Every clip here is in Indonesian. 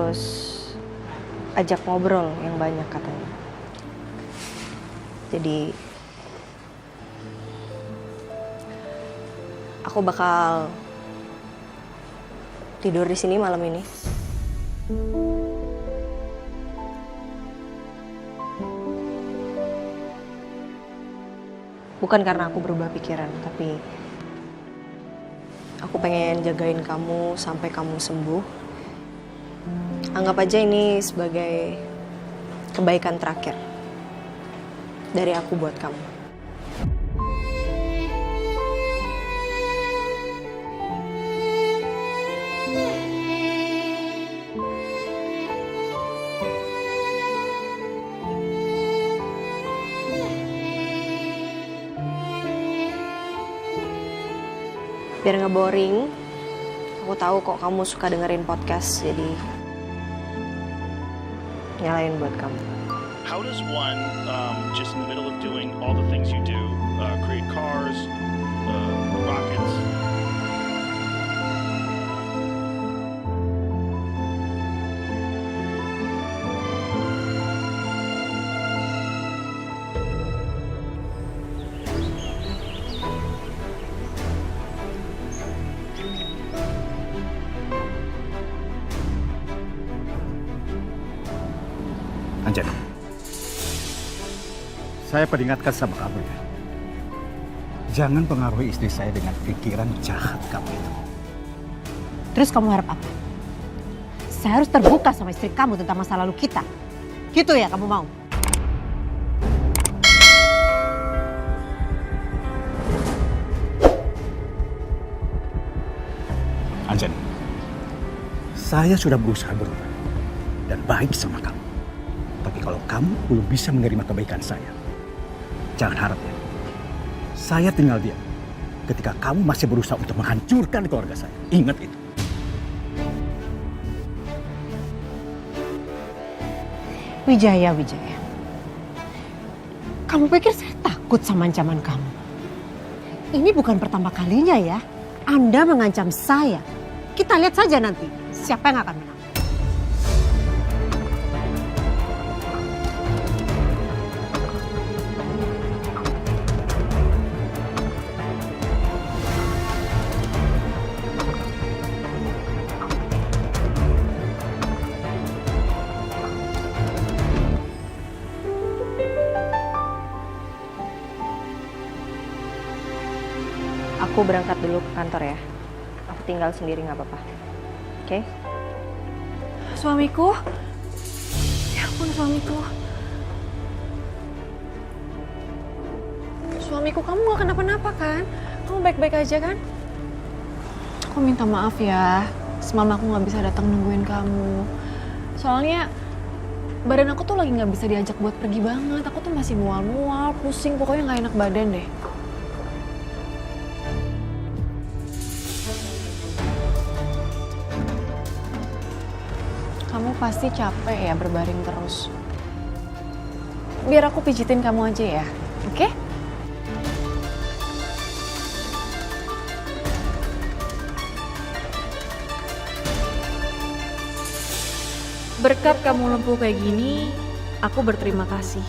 harus ajak ngobrol yang banyak katanya. Jadi aku bakal tidur di sini malam ini. Bukan karena aku berubah pikiran, tapi aku pengen jagain kamu sampai kamu sembuh. Anggap aja ini sebagai kebaikan terakhir dari aku buat kamu. Biar nggak boring, aku tahu kok kamu suka dengerin podcast, jadi nyalain buat kamu. How does one, just in the middle of doing all the things you do, create cars, rockets? Anjani, saya peringatkan sama kamu ya. Jangan pengaruhi istri saya dengan pikiran jahat kamu itu. Terus kamu harap apa? Saya harus terbuka sama istri kamu tentang masa lalu kita. Gitu ya kamu mau? Anjani, saya sudah berusaha berubah dan baik sama kamu. Tapi kalau kamu belum bisa menerima kebaikan saya, jangan harap ya. Saya tinggal diam ketika kamu masih berusaha untuk menghancurkan keluarga saya. Ingat itu. Wijaya, Wijaya. Kamu pikir saya takut sama ancaman kamu? Ini bukan pertama kalinya ya. Anda mengancam saya. Kita lihat saja nanti siapa yang akan menang. Aku berangkat dulu ke kantor ya. Aku tinggal sendiri nggak apa-apa. Oke? Suamiku? Ya ampun, suamiku. Suamiku, kamu gak kenapa-napa kan? Kamu baik-baik aja kan? Aku minta maaf ya. Semalam aku gak bisa datang nungguin kamu. Soalnya badan aku tuh lagi gak bisa diajak buat pergi banget. Aku tuh masih mual-mual, pusing, pokoknya gak enak badan deh. Kamu pasti capek ya berbaring terus. Biar aku pijitin kamu aja ya, oke? Berkat kamu lumpuh kayak gini, aku berterima kasih.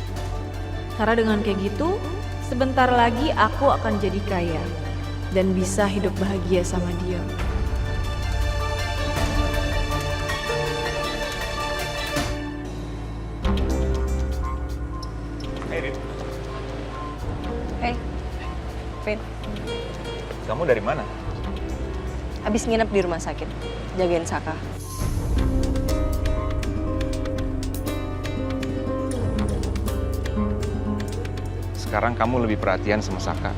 Karena dengan kayak gitu, sebentar lagi aku akan jadi kaya dan bisa hidup bahagia sama dia. Hey, Fit. Kamu dari mana? Abis nginep di rumah sakit, jagain Saka. Sekarang kamu lebih perhatian sama Saka.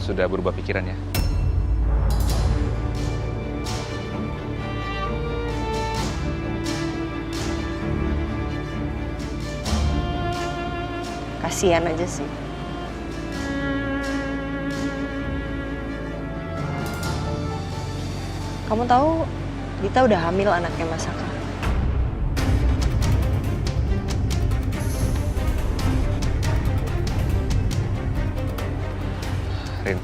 Sudah berubah pikiran ya? Kasian aja sih. Kamu tahu, Dita udah hamil anaknya Mas Saka. Rin,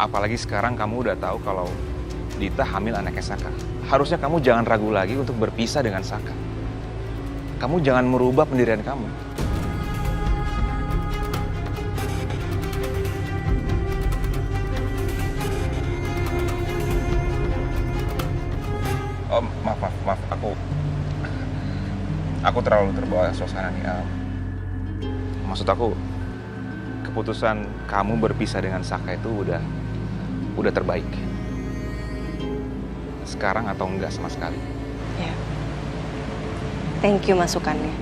apalagi sekarang kamu udah tahu kalau Dita hamil anaknya Saka. harusnya kamu jangan ragu lagi untuk berpisah dengan Saka. Kamu jangan merubah pendirian kamu. Oh, maaf. Aku terlalu terbawa suasana nih. Maksud aku, keputusan kamu berpisah dengan Saka itu udah terbaik. Sekarang atau enggak sama sekali. Ya. Thank you masukannya.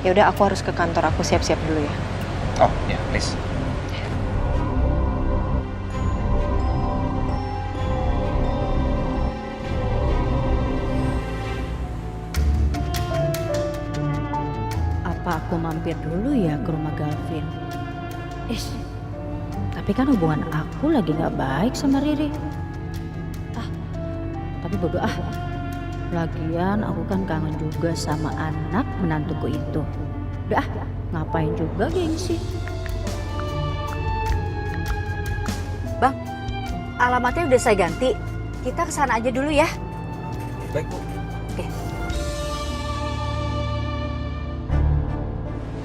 Ya udah, aku harus ke kantor, aku siap-siap dulu ya. Oh, ya, please. Apa aku mampir dulu ya ke rumah Gavin? Tapi kan hubungan aku lagi gak baik sama Riri. Tapi bodo ah. Lagian aku kan kangen juga sama anak menantuku itu. Udah ngapain juga gengsi. Bang, alamatnya udah saya ganti. Kita kesana aja dulu ya. Baik, Bu. Oke.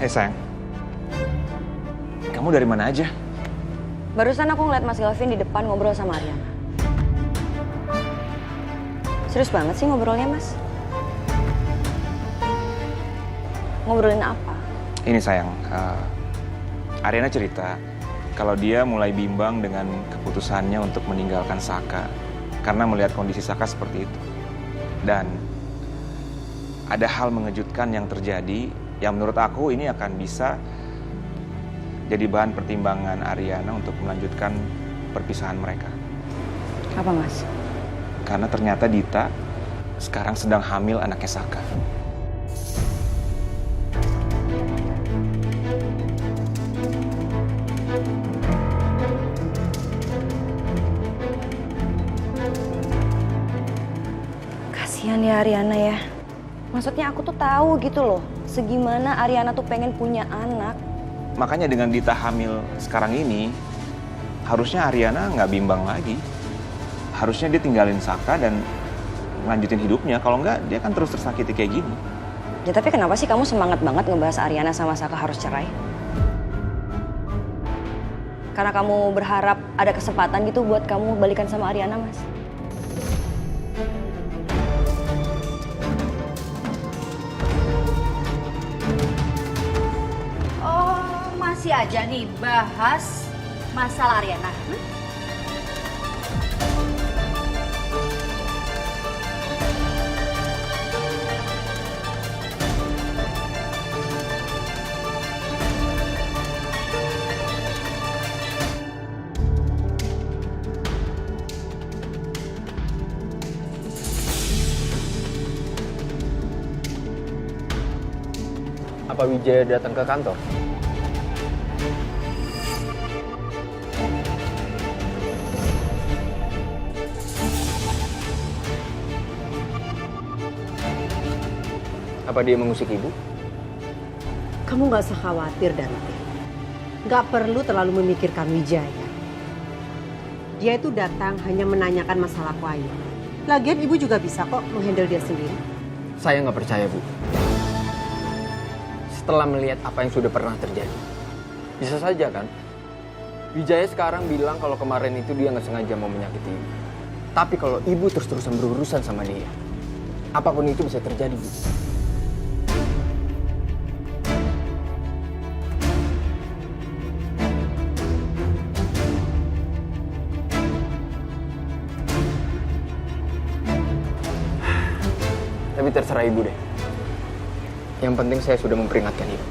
Hei sayang, kamu dari mana aja? Barusan aku ngeliat Mas Gavin di depan ngobrol sama Ariana. Serius banget sih ngobrolnya, Mas? Ngobrolin apa? Ini sayang, Ariana cerita kalau dia mulai bimbang dengan keputusannya untuk meninggalkan Saka karena melihat kondisi Saka seperti itu. Dan ada hal mengejutkan yang terjadi yang menurut aku ini akan bisa jadi bahan pertimbangan Ariana untuk melanjutkan perpisahan mereka. Apa, Mas? Karena ternyata Dita sekarang sedang hamil anaknya Saka. Kasihan ya Ariana ya. Maksudnya aku tuh tahu gitu loh, segimana Ariana tuh pengen punya anak. Makanya dengan Dita hamil sekarang ini, harusnya Ariana nggak bimbang lagi. Harusnya dia tinggalin Saka dan lanjutin hidupnya. Kalau nggak, dia kan terus tersakiti kayak gini. Ya tapi kenapa sih kamu semangat banget ngebahas Ariana sama Saka harus cerai? Karena kamu berharap ada kesempatan gitu buat kamu balikan sama Ariana, Mas? Masih aja nih bahas masalah Ariana. Apa Wijaya datang ke kantor? Apa dia mengusik ibu? Kamu gak usah khawatir, Dante. Gak perlu terlalu memikirkan Wijaya. Dia itu datang hanya menanyakan masalah klien. Lagian ibu juga bisa kok menghandle dia sendiri. Saya nggak percaya, Bu. Setelah melihat apa yang sudah pernah terjadi. Bisa saja kan? Wijaya sekarang bilang kalau kemarin itu dia nggak sengaja mau menyakiti ibu. Tapi kalau ibu terus-terusan berurusan sama dia, apapun itu bisa terjadi, Bu. Tapi terserah ibu deh. Yang penting saya sudah memperingatkan ibu.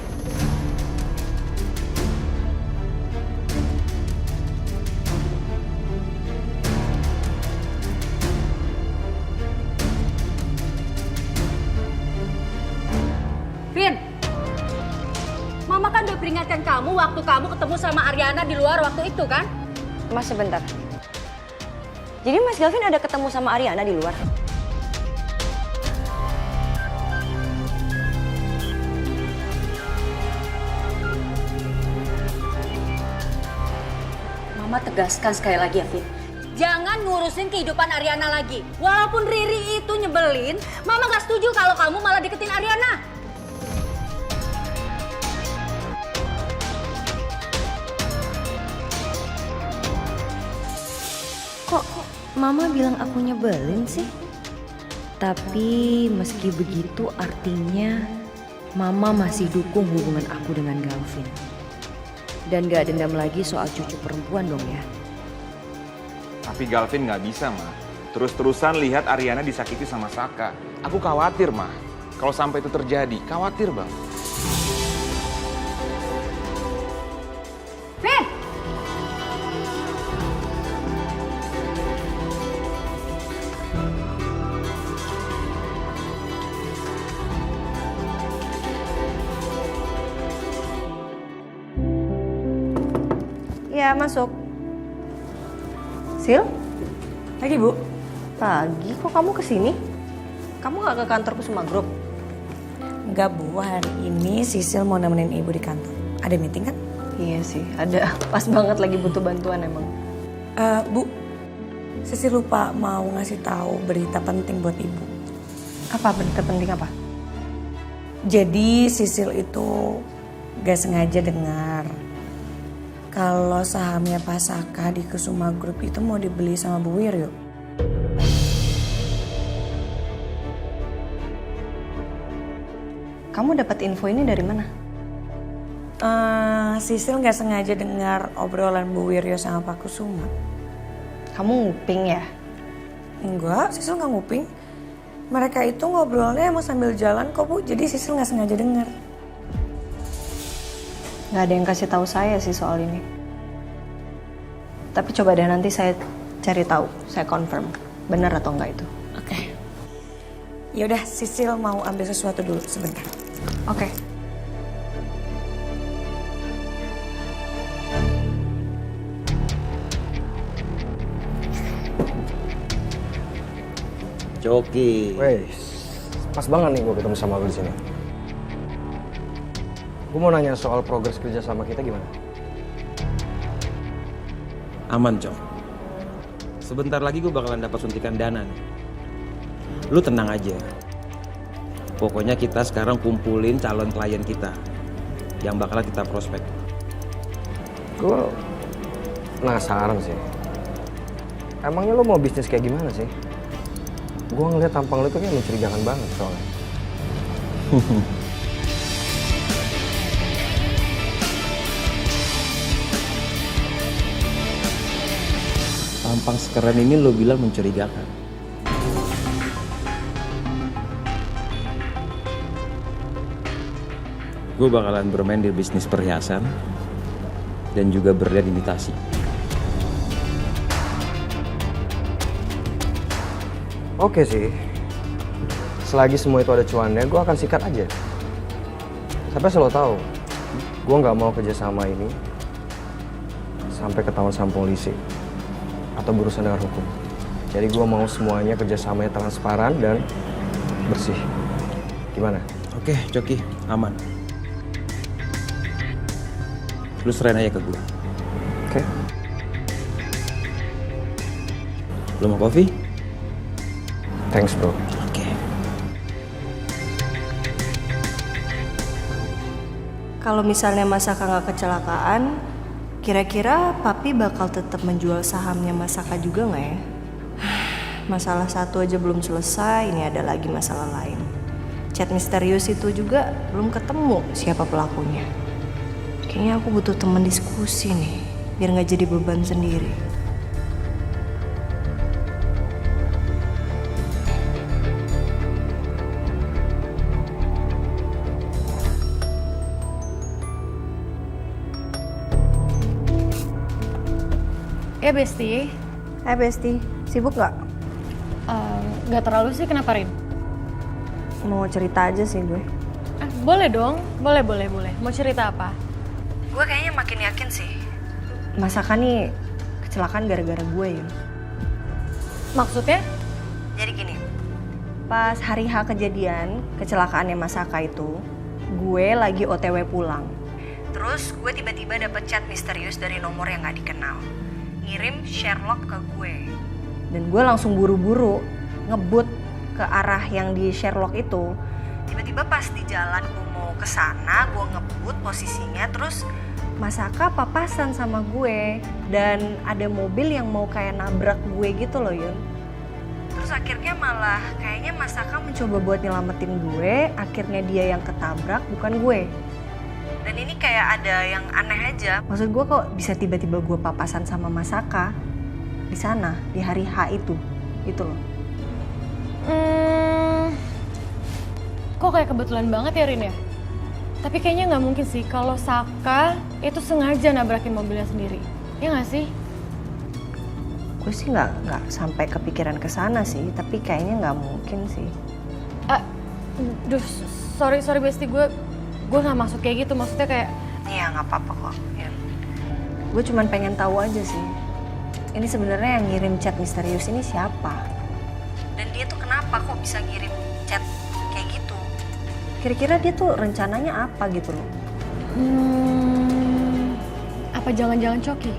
Vin, Mama kan udah peringatkan kamu waktu kamu ketemu sama Ariana di luar waktu itu kan? Mas sebentar. Jadi Mas Gavin ada ketemu sama Ariana di luar? Mama tegaskan sekali lagi ya, Vin. Jangan ngurusin kehidupan Ariana lagi. Walaupun Riri itu nyebelin, Mama gak setuju kalau kamu malah deketin Ariana. Kok Mama bilang aku nyebelin sih? Tapi meski begitu artinya Mama masih dukung hubungan aku dengan Galvin. Dan gak dendam lagi soal cucu perempuan dong ya. Tapi Galvin nggak bisa, Ma. Terus-terusan lihat Ariana disakiti sama Saka. Aku khawatir, Ma. Kalau sampai itu terjadi, khawatir, Bang. Vin! Ya, masuk. Sil? Pagi, Bu. Pagi, kok kamu kesini? Kamu gak ke kantor Kusuma Group? Enggak, Bu. Hari ini Sisil mau nemenin Ibu di kantor. Ada meeting kan? Iya sih, ada. Pas banget lagi butuh bantuan emang. Bu, Sisil lupa mau ngasih tahu berita penting buat Ibu. Apa berita penting apa? Jadi Sisil itu gak sengaja dengar kalau sahamnya Pak Saka di Kusuma Group itu mau dibeli sama Bu Wiryo. Kamu dapat info ini dari mana? Sisil gak sengaja dengar obrolan Bu Wiryo sama Pak Kusuma. Kamu nguping ya? Enggak, Sisil gak nguping. Mereka itu ngobrolnya emang sambil jalan kok, Bu. Jadi Sisil gak sengaja dengar. Gak ada yang kasih tahu saya sih soal ini. Tapi coba deh nanti saya cari tahu, saya confirm benar atau enggak itu. Oke. Ya udah, Sisil mau ambil sesuatu dulu sebentar. Oke. Coki. Wes, pas banget nih gue ketemu sama lo di sini. Gue mau nanya soal progres kerja sama kita gimana? Aman, Cok. Sebentar lagi gue bakalan dapat suntikan dana nih. Lu tenang aja. Pokoknya kita sekarang kumpulin calon klien kita yang bakalan kita prospek. Gue penasaran sih. Emangnya lo mau bisnis kayak gimana sih? Gue ngeliat tampang lo tuh kayak mencurigakan banget soalnya. Tampang sekeren ini lo bilang mencurigakan. Gue bakalan bermain di bisnis perhiasan dan juga berrehabilitasi. Oke sih. Selagi semua itu ada cuannya, gue akan sikat aja. Tapi selalu tahu, gue nggak mau kerjasama ini sampai ketahuan sama polisi atau berurusan dengan hukum. Jadi gue mau semuanya kerjasamanya transparan dan bersih. Gimana? Oke, Coki, aman. Lu serahin aja ke gue. Oke. Lu mau kopi? Thanks bro. Oke. Kalau misalnya Mas Saka nggak kecelakaan, kira-kira Papi bakal tetap menjual sahamnya Mas Saka juga nggak ya? Masalah satu aja belum selesai, ini ada lagi masalah lain. Chat misterius itu juga belum ketemu siapa pelakunya. Kayaknya aku butuh teman diskusi nih, biar nggak jadi beban sendiri. Ya Besti. Hai Besti, sibuk nggak? Nggak terlalu sih, kenapa Rin? Mau cerita aja sih gue. Boleh dong, boleh. Mau cerita apa? Gue kayaknya makin yakin sih. Mas Saka nih kecelakaan gara-gara gue ya. Maksudnya? Jadi gini, pas hari H kejadian kecelakaannya Mas Saka itu, gue lagi OTW pulang. Terus gue tiba-tiba dapet chat misterius dari nomor yang gak dikenal. ngirim Sherlock ke gue. Dan gue langsung buru-buru ngebut ke arah yang di Sherlock itu. Tiba-tiba pas di jalan gue mau ke sana, gue ngebut posisinya, terus Masaka papasan sama gue dan ada mobil yang mau kayak nabrak gue gitu loh Yun. Terus akhirnya malah kayaknya Masaka mencoba buat nyelamatin gue, akhirnya dia yang ketabrak bukan gue. Dan ini kayak ada yang aneh aja. Maksud gue kok bisa tiba-tiba gue papasan sama Masaka di sana di hari H itu loh. Kok kayak kebetulan banget ya Rin ya? Tapi kayaknya nggak mungkin sih kalau Saka itu sengaja nabrakin mobilnya sendiri. Ya nggak sih? Gue sih nggak sampai kepikiran ke sana sih, tapi kayaknya nggak mungkin sih. Duh, sorry Besti, gue nggak maksud kayak gitu. Maksudnya kayak Iya nggak apa-apa kok. Ya. Gue cuman pengen tahu aja sih. Ini sebenarnya yang ngirim chat misterius ini siapa? Dan dia tuh kenapa kok bisa ngirim chat kayak gitu? Kira-kira dia tuh rencananya apa gitu loh? apa jangan-jangan Coki?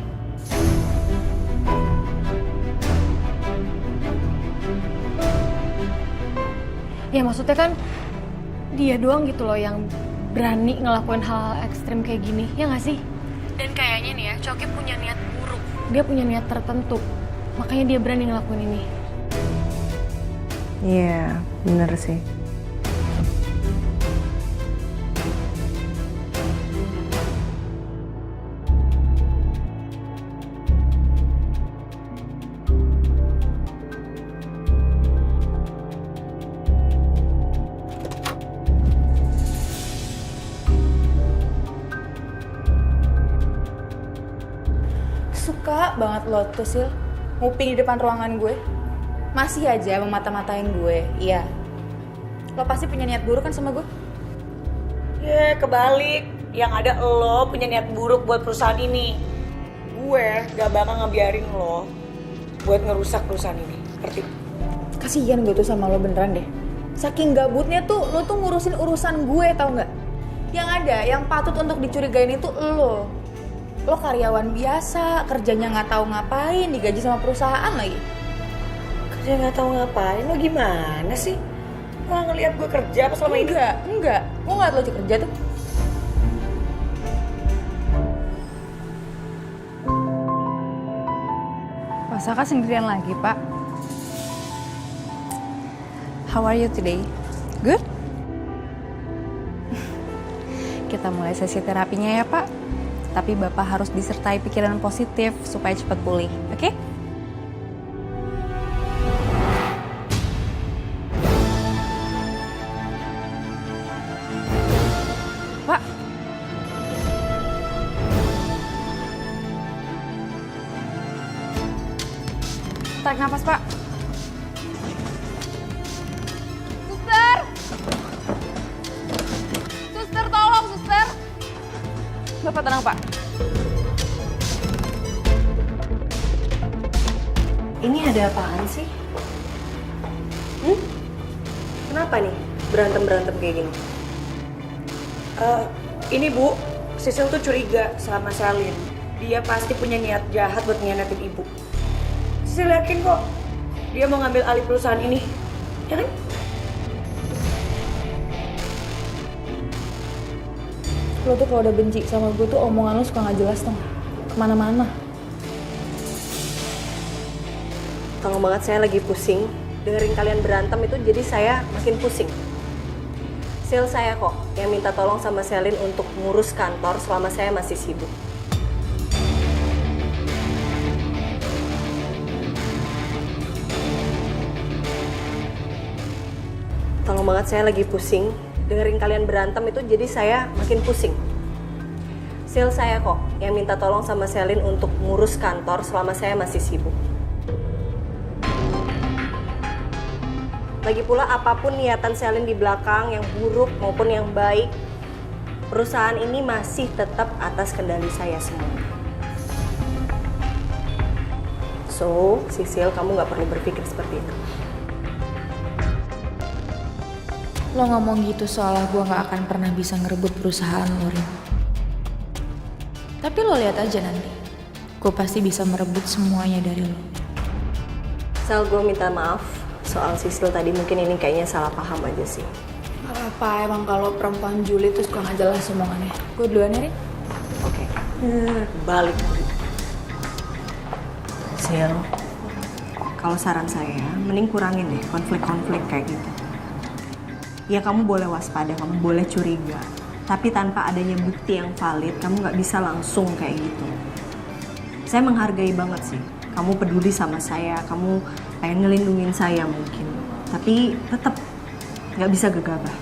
Ya maksudnya kan dia doang gitu loh yang berani ngelakuin hal ekstrim kayak gini, ya nggak sih? Dan kayaknya nih ya, Coki punya niat buruk. Dia punya niat tertentu, makanya dia berani ngelakuin ini. Iya, bener sih. Suka banget lo tuh Sil, nguping di depan ruangan gue. Masih aja memata-matain gue, iya. Lo pasti punya niat buruk kan sama gue? Ya kebalik, yang ada lo punya niat buruk buat perusahaan ini. Gue gak bakal ngebiarin lo buat ngerusak perusahaan ini, ngerti? Kasian gue tuh sama lo beneran deh. Saking gabutnya tuh, lo tuh ngurusin urusan gue tau gak? Yang ada, yang patut untuk dicurigain itu lo. Lo karyawan biasa, kerjanya gak tahu ngapain, digaji sama perusahaan lagi. Kerja gak tahu ngapain, lo gimana sih? Lo gak ngeliat gue kerja apa selama ini? Enggak. Gue ngeliat lo kerja tuh. Pak Saka sendirian lagi, Pak. How are you today? Good? Kita mulai sesi terapinya ya, Pak. Tapi Bapak harus disertai pikiran positif supaya cepat pulih, oke? Pak. Tarik nafas, Pak. Suster! Suster, tolong, suster! Bapak tenang, Pak. Ini ada apaan sih? Kenapa nih berantem kayak gini? Ini Bu, Sisil tuh curiga sama Selin. Dia pasti punya niat jahat buat ngianatin Ibu. Sisil yakin kok dia mau ngambil alih perusahaan ini, ya kan? Lo tuh kalau udah benci sama gue tuh omongan lo suka gak jelas tuh, kemana-mana. Tolong banget, saya lagi pusing. Dengerin kalian berantem itu jadi saya makin pusing. Sil saya kok yang minta tolong sama Selin untuk ngurus kantor selama saya masih sibuk. Tolong banget, saya lagi pusing. Dengerin kalian berantem itu jadi saya makin pusing. Sil saya kok yang minta tolong sama Selin untuk ngurus kantor selama saya masih sibuk. Lagi pula apapun niatan Selin di belakang yang buruk maupun yang baik, perusahaan ini masih tetap atas kendali saya semua. So, Sisil, kamu gak perlu berpikir seperti itu. Lo ngomong gitu seolah gue gak akan pernah bisa ngerebut perusahaan lo, Rin. Tapi lo lihat aja nanti. gue pasti bisa merebut semuanya dari lo. Sal, gue minta maaf soal Sisil tadi, mungkin ini kayaknya salah paham aja sih. Gak apa-apa, emang kalau perempuan julid terus kurang jelas omongannya. Gue duluan ya, Rin. Oke. Balik lagi. Sil, kalau saran saya, mending kurangin deh konflik-konflik kayak gitu. Ya kamu boleh waspada, kamu boleh curiga. Tapi tanpa adanya bukti yang valid, kamu nggak bisa langsung kayak gitu. Saya menghargai banget sih. Kamu peduli sama saya, kamu pengen ngelindungin saya mungkin. Tapi tetap nggak bisa gegabah.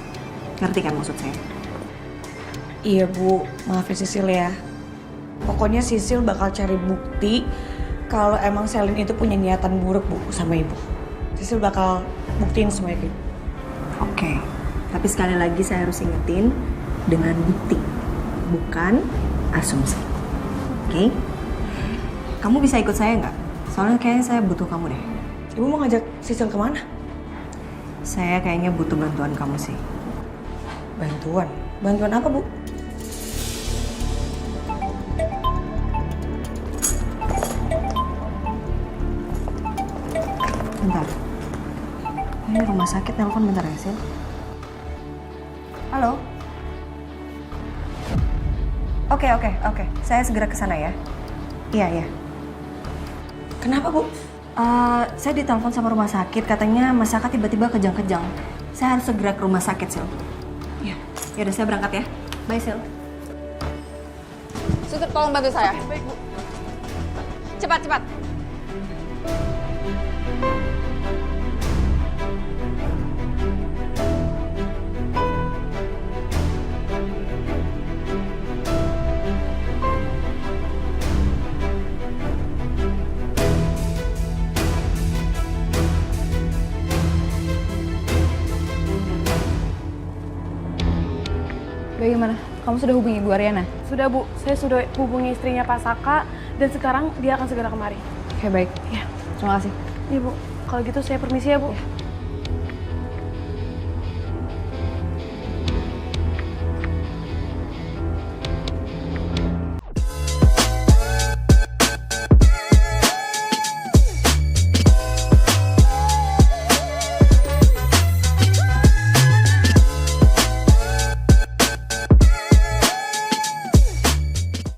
Ngerti kan maksud saya? Iya Bu, maafin Sisil ya. Pokoknya Sisil bakal cari bukti kalau emang Selin itu punya niatan buruk Bu sama Ibu. Sisil bakal buktiin semua itu. Oke. Tapi sekali lagi saya harus ingetin dengan bukti, bukan asumsi. Oke? Kamu bisa ikut saya nggak? Soalnya kayaknya saya butuh kamu deh. Ibu mau ngajak Sisil kemana? Saya kayaknya butuh bantuan kamu sih. Bantuan? Bantuan apa Bu? Bentar. Ini rumah sakit, telepon bentar ya, Sil. Halo? Oke. Saya segera ke sana ya. Iya. Kenapa Bu? Saya ditelepon sama rumah sakit, katanya Mas Saka tiba-tiba kejang-kejang. Saya harus segera ke rumah sakit, Sil. Iya. Yaudah, saya berangkat ya. Bye, Sil. Suster, tolong bantu saya. Baik, Bu. Cepat. Bagaimana? Kamu sudah hubungi Bu Ariana? Sudah Bu, saya sudah hubungi istrinya Pak Saka dan sekarang dia akan segera kemari. Oke, baik. Ya, Terima kasih. iya Bu. Kalau gitu saya permisi ya Bu. Ya.